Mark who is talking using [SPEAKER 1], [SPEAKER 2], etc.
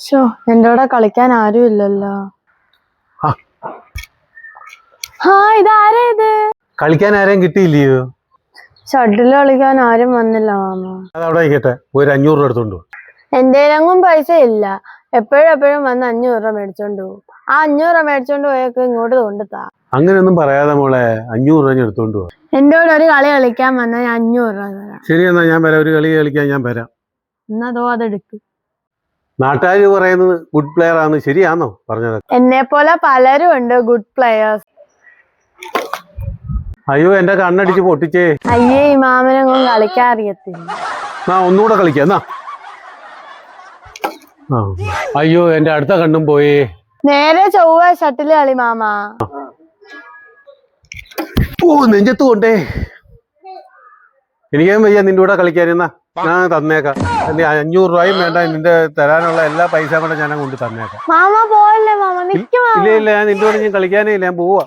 [SPEAKER 1] ശോ, എന്റെ കൂടെ കളിക്കാൻ ആരും ഇല്ലല്ലോ. ഇതാരാ ഇത്?
[SPEAKER 2] കളിക്കാൻ ആരെയും കിട്ടിയില്ലയോ?
[SPEAKER 1] ഷട്ടില് കളിക്കാൻ ആരും വന്നില്ല മാമ.
[SPEAKER 2] അതവിടെ ആയിക്കട്ടെ, ഒരു 500 രൂപ എടുത്തോണ്ട്.
[SPEAKER 1] എന്റെ എങ്ങും പൈസ ഇല്ല. എപ്പോഴും വന്ന് 500 രൂപ മേടിച്ചോണ്ട് പോകും. ആ 500 രൂപ മേടിച്ചോണ്ട് പോയൊക്കെ ഇങ്ങോട്ട് കൊണ്ടുതാ.
[SPEAKER 2] അങ്ങനെയൊന്നും പറയാതെ മോളെ, 500 രൂപ എടുത്തോണ്ട് പോവാ.
[SPEAKER 1] എന്റെ കൂടെ ഒരു കളി കളിക്കാൻ വന്നാൽ ഞാൻ 500 രൂപ തരാം.
[SPEAKER 2] ശരി, എന്നാ ഞാൻ വരാം. ഒരു കളി കളിക്കാൻ ഞാൻ വരാം.
[SPEAKER 1] എന്നതോ അതെടുക്ക്.
[SPEAKER 2] നാട്ടുകാർ പറയുന്നത് ഗുഡ് പ്ലെയർ ആണ്, ശരിയാണോ പറഞ്ഞത്?
[SPEAKER 1] എന്നെ പോലെ പലരും ഉണ്ട് ഗുഡ് പ്ലെയേഴ്സ്.
[SPEAKER 2] അയ്യോ, എന്റെ കണ്ണടിച്ച് പൊട്ടിച്ചേ.
[SPEAKER 1] അയ്യേ, ഈ മാമനൊന്നും കളിക്കാൻ അറിയത്തില്ല.
[SPEAKER 2] ഒന്നുകൂടെ കളിക്കാം എന്നാ. അയ്യോ, എന്റെ അടുത്ത കണ്ണും പോയേ.
[SPEAKER 1] നേരെ ചൊവ്വ ഷട്ടില് കളി മാമ.
[SPEAKER 2] നെഞ്ചത്ത് കൊണ്ടേ. എനിക്കും വയ്യ നിന്റെ കൂടെ കളിക്കാൻ. എന്നാ ഞാൻ തന്നേക്കാം. 500 രൂപയും വേണ്ട, നിന്റെ തരാനുള്ള എല്ലാ പൈസ കൂടെ ഞാൻ കൊണ്ട് തന്നേക്കാം.
[SPEAKER 1] മാമ പോയല്ലേ മാമ,
[SPEAKER 2] ഇല്ല ഞാൻ നിന്റെ കൂടെ ഞാൻ കളിക്കാനേ ഇല്ല, ഞാൻ പോവാ.